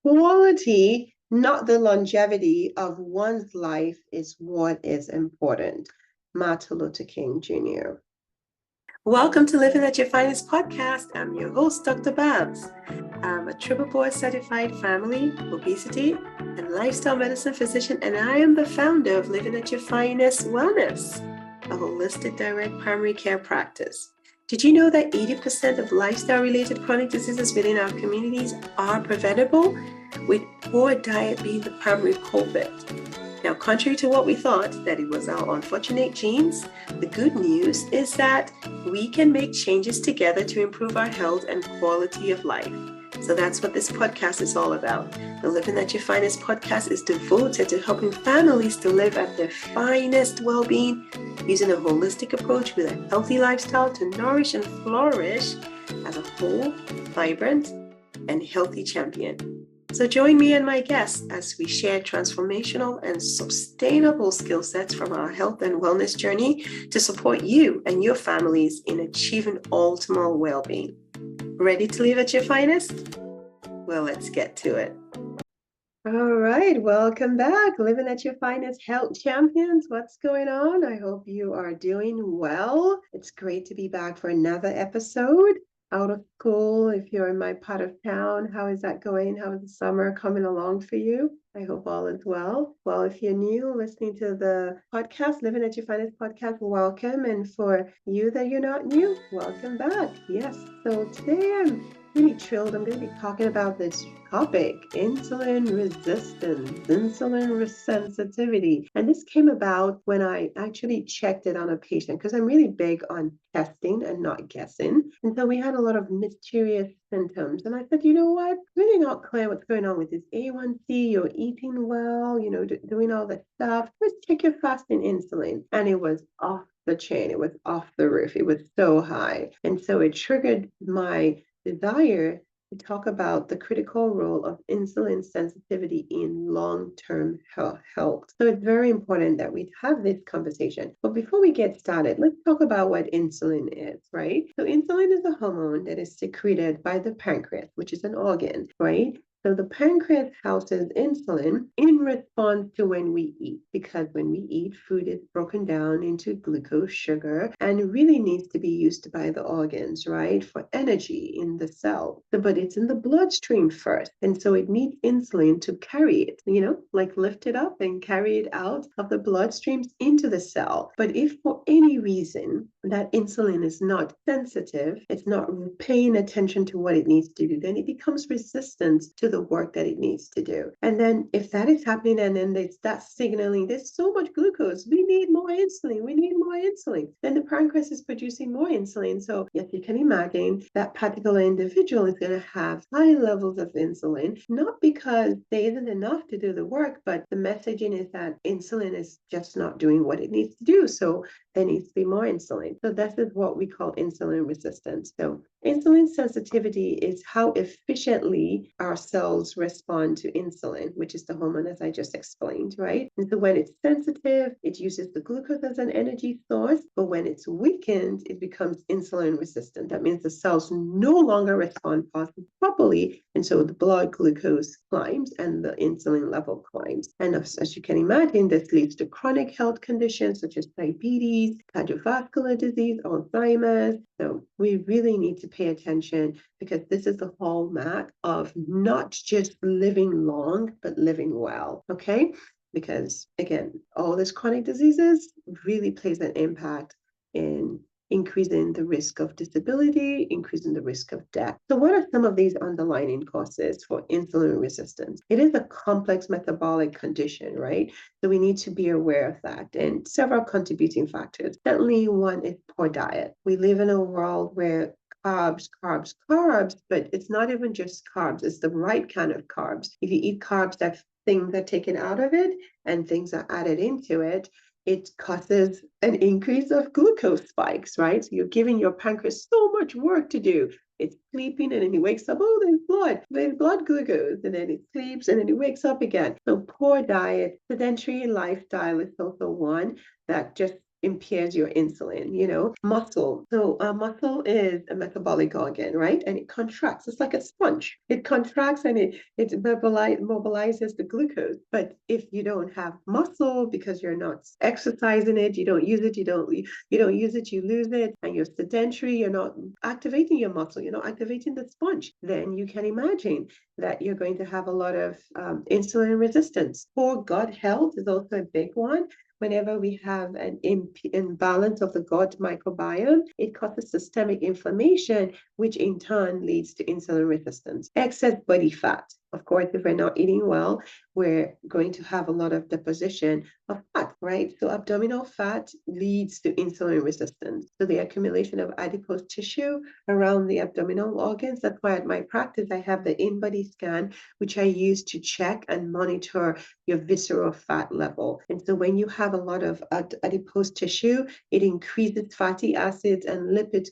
quality, not the longevity of one's life is what is important. Martin Luther King Jr. Welcome to Living at Your Finest podcast. I'm your host, Dr. Babs. I'm a triple board certified family, obesity, and lifestyle medicine physician, and I am the founder of Living at Your Finest Wellness, a holistic direct primary care practice. Did you know that 80% of lifestyle-related chronic diseases within our communities are preventable, with poor diet being the primary culprit? Now, contrary to what we thought, that it was our unfortunate genes, the good news is that we can make changes together to improve our health and quality of life. So that's what this podcast is all about. The Living at Your Finest podcast is devoted to helping families to live at their finest well-being using a holistic approach with a healthy lifestyle to nourish and flourish as a whole, vibrant, and healthy champion. So join me and my guests as we share transformational and sustainable skill sets from our health and wellness journey to support you and your families in achieving optimal well-being. Ready to live at your finest? Well, let's get to it. All right, welcome back. Living at Your Finest Health Champions. What's going on? I hope you are doing well. It's great to be back for another episode. Out of school, if you're in my part of town, how is that going? How is the summer coming along for you? I hope all is well. Well, if you're new listening to the podcast, Living at Your Finest podcast, welcome. And for you that you're not new, welcome back. Yes. So today I'm really thrilled. I'm going to be talking about this topic, insulin resistance, insulin sensitivity. And this came about when I actually checked it on a patient because I'm really big on testing and not guessing. And so we had a lot of mysterious symptoms. And I said, you know what? Really not clear what's going on with this A1C. You're eating well, doing all that stuff. Let's check your fasting insulin. And it was off the chain. It was off the roof. It was so high. And so it triggered my desire to talk about the critical role of insulin sensitivity in long-term health. So it's very important that we have this conversation. But before we get started, let's talk about what insulin is, right? So insulin is a hormone that is secreted by the pancreas, which is an organ, right? So the pancreas houses insulin in response to when we eat, because when we eat, food is broken down into glucose, sugar, and it really needs to be used by the organs, right, for energy in the cell. But it's in the bloodstream first. And so it needs insulin to carry it, like lift it up and carry it out of the bloodstreams into the cell. But if for any reason that insulin is not sensitive, it's not paying attention to what it needs to do, then it becomes resistant to the work that it needs to do. And then if that is happening and then it's that signaling, there's so much glucose, we need more insulin, then the pancreas is producing more insulin. So yes, you can imagine that particular individual is going to have high levels of insulin, not because there isn't enough to do the work, but the messaging is that insulin is just not doing what it needs to do. So there needs to be more insulin. So this is what we call insulin resistance. So insulin sensitivity is how efficiently our cells respond to insulin, which is the hormone as I just explained, right? And so when it's sensitive, it uses the glucose as an energy source, but when it's weakened, it becomes insulin resistant. That means the cells no longer respond properly, and so the blood glucose climbs and the insulin level climbs. And as you can imagine, this leads to chronic health conditions such as diabetes, cardiovascular disease, Alzheimer's. So we really need to pay attention because this is the hallmark of not just living long, but living well, okay? Because again, all these chronic diseases really plays an impact in increasing the risk of disability, increasing the risk of death. So what are some of these underlying causes for insulin resistance? It is a complex metabolic condition, right? So we need to be aware of that and several contributing factors. Certainly one is poor diet. We live in a world where carbs, but it's not even just carbs, it's the right kind of carbs. If you eat carbs that things are taken out of it and things are added into it, it causes an increase of glucose spikes, right? So you're giving your pancreas so much work to do. It's sleeping and then it wakes up, oh, there's blood glucose, and then it sleeps and then it wakes up again. So poor diet, sedentary lifestyle is also one that just impairs your insulin, muscle. So muscle is a metabolic organ, right? And it contracts. It's like a sponge. It contracts and it mobilizes the glucose. But if you don't have muscle because you're not exercising it, you don't use it, you don't use it, you lose it, and you're sedentary, you're not activating your muscle, you're not activating the sponge, then you can imagine that you're going to have a lot of insulin resistance. Poor gut health is also a big one. Whenever we have an imbalance of the gut microbiome, it causes systemic inflammation, which in turn leads to insulin resistance. Excess body fat. Of course, if we're not eating well, we're going to have a lot of deposition of fat, right? So abdominal fat leads to insulin resistance. So the accumulation of adipose tissue around the abdominal organs. That's why at my practice, I have the in-body scan, which I use to check and monitor your visceral fat level. And so when you have a lot of adipose tissue, it increases fatty acids and lipid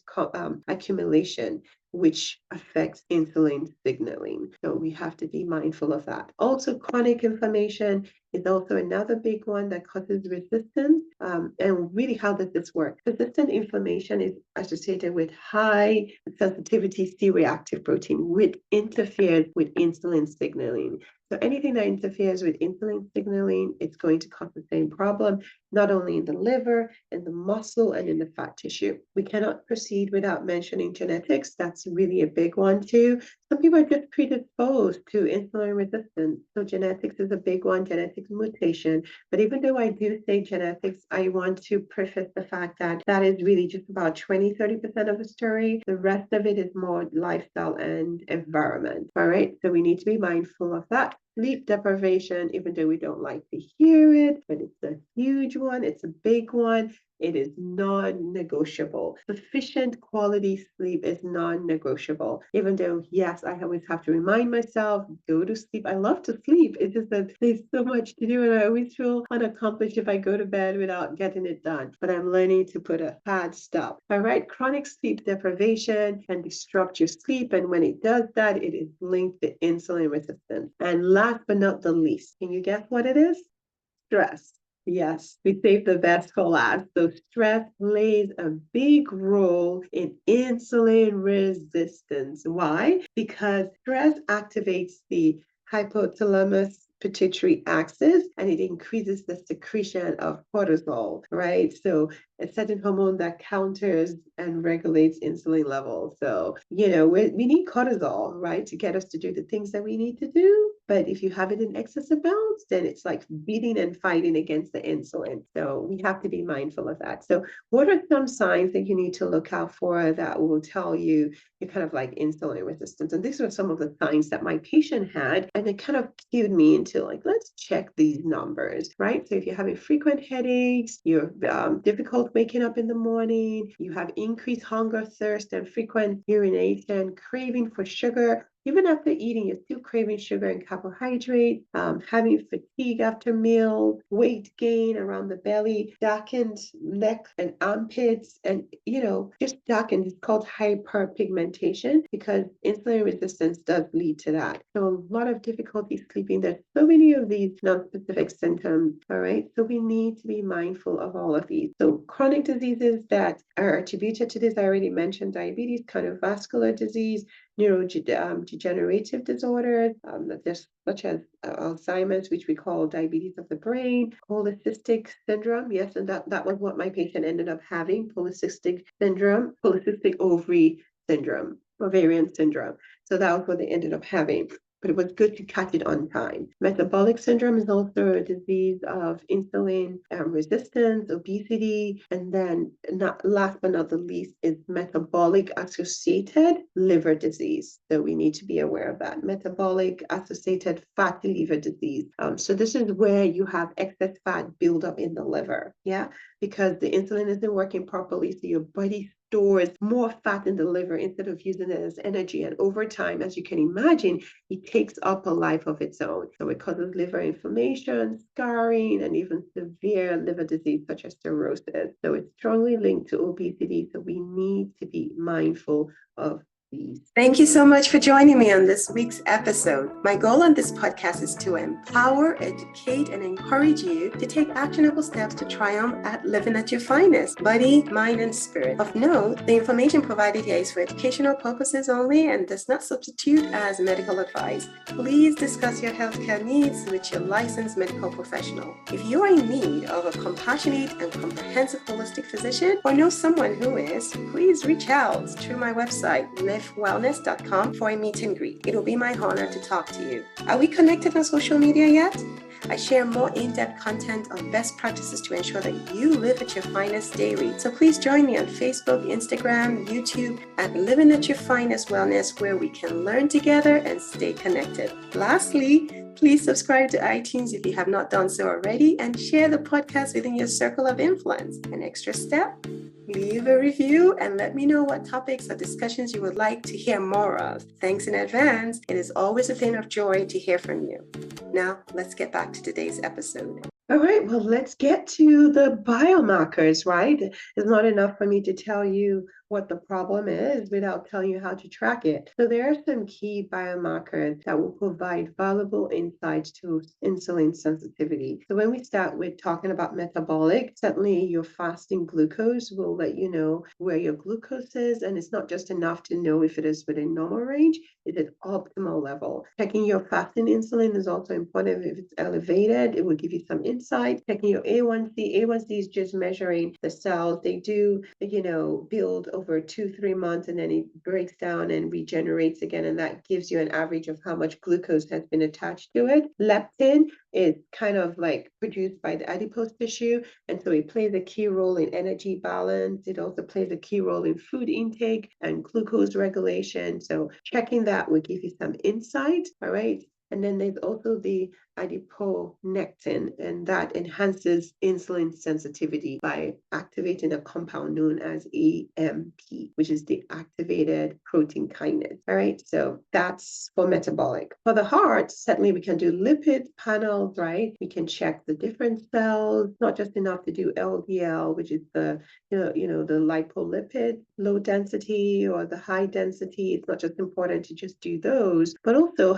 accumulation, which affects insulin signaling. So we have to be mindful of that. Also, chronic inflammation is also another big one that causes resistance. And really, how does this work? Persistent inflammation is associated with high sensitivity C-reactive protein, which interferes with insulin signaling. So anything that interferes with insulin signaling, it's going to cause the same problem, not only in the liver, in the muscle, and in the fat tissue. We cannot proceed without mentioning genetics. That's really a big one too. Some people are just predisposed to insulin resistance. So genetics is a big one, genetic mutation. But even though I do say genetics, I want to preface the fact that that is really just about 20-30% of the story. The rest of it is more lifestyle and environment. All right. So we need to be mindful of that. Sleep deprivation, even though we don't like to hear it, but it's a huge one. It's a big one. It is non-negotiable. Sufficient quality sleep is non-negotiable. Even though, yes, I always have to remind myself, go to sleep. I love to sleep. It's just that there's so much to do, and I always feel unaccomplished if I go to bed without getting it done. But I'm learning to put a hard stop. All right, chronic sleep deprivation can disrupt your sleep, and when it does that, it is linked to insulin resistance. And last but not the least, can you guess what it is? Stress. Yes, we save the best for last. So stress plays a big role in insulin resistance. Why? Because stress activates the hypothalamus pituitary axis and it increases the secretion of cortisol, right? So a certain hormone that counters and regulates insulin levels. So, we need cortisol, right, to get us to do the things that we need to do. But if you have it in excess amounts, then it's like beating and fighting against the insulin. So we have to be mindful of that. So what are some signs that you need to look out for that will tell you you're kind of like insulin resistance? And these are some of the signs that my patient had, and it kind of cued me into like, let's check these numbers, right? So if you're having frequent headaches, you're difficult waking up in the morning, you have increased hunger, thirst, and frequent urination, craving for sugar, even after eating, you're still craving sugar and carbohydrates, having fatigue after meals, weight gain around the belly, darkened neck and armpits, and, just darkened. It's called hyperpigmentation because insulin resistance does lead to that. So a lot of difficulty sleeping. There's so many of these non-specific symptoms, all right? So we need to be mindful of all of these. So chronic diseases that are attributed to this, I already mentioned diabetes, cardiovascular disease, neurodegenerative disorders, such as Alzheimer's, which we call diabetes of the brain, polycystic syndrome. Yes, and that was what my patient ended up having, polycystic syndrome, polycystic ovarian syndrome. So that was what they ended up having. But it was good to catch it on time. Metabolic syndrome is also a disease of insulin resistance, obesity, and then last but not the least is metabolic associated liver disease. So we need to be aware of that. Metabolic associated fatty liver disease. So this is where you have excess fat buildup in the liver, yeah, because the insulin isn't working properly, so your body stores more fat in the liver instead of using it as energy. And over time, as you can imagine, it takes up a life of its own. So it causes liver inflammation, scarring, and even severe liver disease such as cirrhosis. So it's strongly linked to obesity. So we need to be mindful of disease. Thank you so much for joining me on this week's episode. My goal on this podcast is to empower, educate, and encourage you to take actionable steps to triumph at living at your finest, body, mind, and spirit. Of note, the information provided here is for educational purposes only and does not substitute as medical advice. Please discuss your healthcare needs with your licensed medical professional. If you are in need of a compassionate and comprehensive holistic physician or know someone who is, please reach out through my website, livewellness.com, for a meet and greet. It will be my honor to talk to you. Are we connected on social media yet? I share more in-depth content on best practices to ensure that you live at your finest daily. So please join me on Facebook, Instagram, YouTube at Living at Your Finest Wellness, where we can learn together and stay connected. Lastly, please subscribe to iTunes if you have not done so already, and share the podcast within your circle of influence. An extra step? Leave a review and let me know what topics or discussions you would like to hear more of. Thanks in advance. It is always a thing of joy to hear from you. Now, let's get back to today's episode. All right, well, let's get to the biomarkers, right? It's not enough for me to tell you what the problem is without telling you how to track it. So there are some key biomarkers that will provide valuable insights to insulin sensitivity. So when we start with talking about metabolic, certainly your fasting glucose will let you know where your glucose is, and it's not just enough to know if it is within normal range, it is optimal level. Checking your fasting insulin is also important. If it's elevated, it will give you some insight. Checking your A1C. A1C is just measuring the cells. They do, build over 2-3 months, and then it breaks down and regenerates again, and that gives you an average of how much glucose has been attached to it. Leptin is kind of like produced by the adipose tissue, and so it plays a key role in energy balance. It also plays a key role in food intake and glucose regulation. So checking that will give you some insight. All right. And then there's also the adiponectin, and that enhances insulin sensitivity by activating a compound known as AMP, which is the activated protein kinase. All right, so that's for metabolic. For the heart, certainly we can do lipid panels, right? We can check the different cells, not just enough to do LDL, which is the the lipolipid, low density or the high density. It's not just important to just do those, but also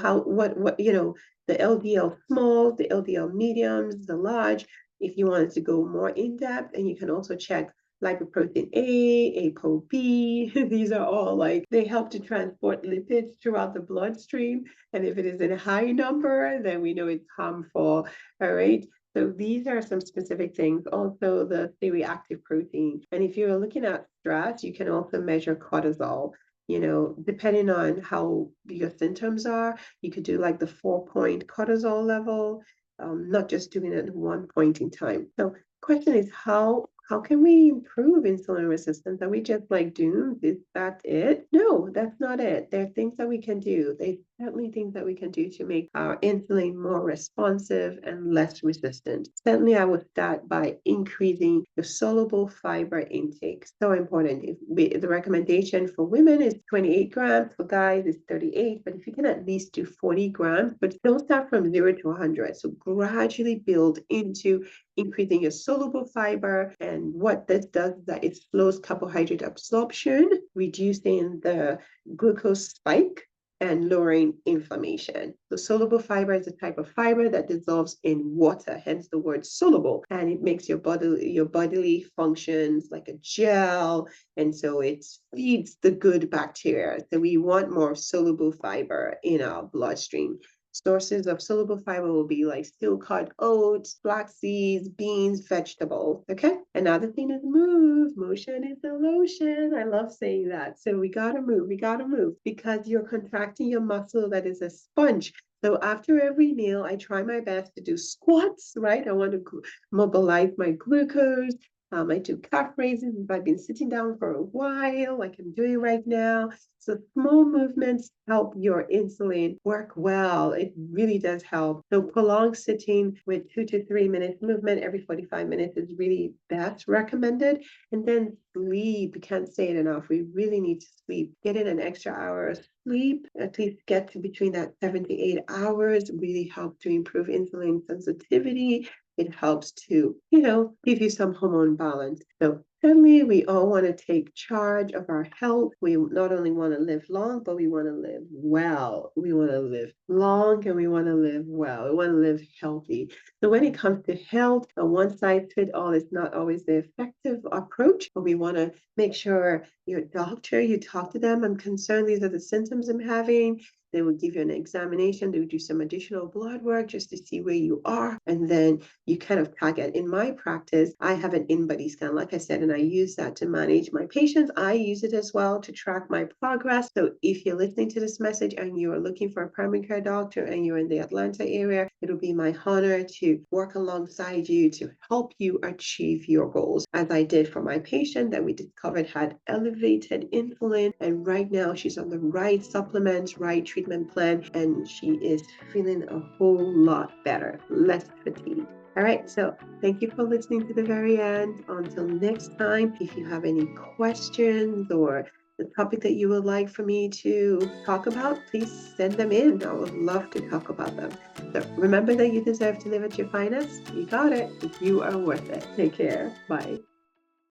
the LDL small, the LDL mediums, the large, if you wanted to go more in depth. And you can also check lipoprotein A, ApoB. These are all they help to transport lipids throughout the bloodstream. And if it is in a high number, then we know it's harmful. All right. So these are some specific things. Also the C-reactive protein. And if you're looking at stress, you can also measure cortisol. Depending on how your symptoms are, you could do the 4-point cortisol level, not just doing it at one point in time. So question is, how can we improve insulin resistance? Are we just doomed? Is that it? No, that's not it. There are things that we can do. There's certainly things that we can do to make our insulin more responsive and less resistant. Certainly, I would start by increasing the soluble fiber intake. So important. The recommendation for women is 28 grams. For guys, it's 38. But if you can at least do 40 grams, but don't start from 0 to 100. So gradually build into increasing your soluble fiber. And what this does is that it slows carbohydrate absorption, reducing the glucose spike and lowering inflammation. So soluble fiber is a type of fiber that dissolves in water, hence the word soluble, and it makes your bodily functions like a gel, and so it feeds the good bacteria. So we want more soluble fiber in our bloodstream. Sources of soluble fiber will be steel-cut oats, flax seeds, beans, vegetables. Okay. Another thing is move. Motion is the lotion. I love saying that. So we gotta move. We gotta move because you're contracting your muscle that is a sponge. So after every meal, I try my best to do squats, right? I want to mobilize my glucose. I do calf raises if I've been sitting down for a while, like I'm doing right now. So small movements help your insulin work well. It really does help. So prolonged sitting with 2 to 3 minutes movement every 45 minutes is really best recommended. And then sleep, we can't say it enough. We really need to sleep. Get in an extra hour of sleep, at least get to between that 7 to 8 hours, really help to improve insulin sensitivity. It helps to, give you some hormone balance. So Certainly, we all want to take charge of our health. We not only want to live long, but we want to live well. We want to live long and we want to live well. We want to live healthy. So when it comes to health, a one-size-fits-all is not always the effective approach, but we want to make sure your doctor, you talk to them. I'm concerned these are the symptoms I'm having. They will give you an examination. They will do some additional blood work just to see where you are. And then you kind of target. In my practice, I have an in-body scan, like I said, and I use that to manage my patients. I use it as well to track my progress. So if you're listening to this message and you are looking for a primary care doctor and you're in the Atlanta area, it'll be my honor to work alongside you to help you achieve your goals, as I did for my patient that we discovered had elevated insulin. And right now she's on the right supplements, right treatment plan, and she is feeling a whole lot better, less fatigue. All right, so thank you for listening to the very end. Until next time, if you have any questions or the topic that you would like for me to talk about, please send them in. I would love to talk about them. So remember that you deserve to live at your finest. You got it. You are worth it. Take care. Bye.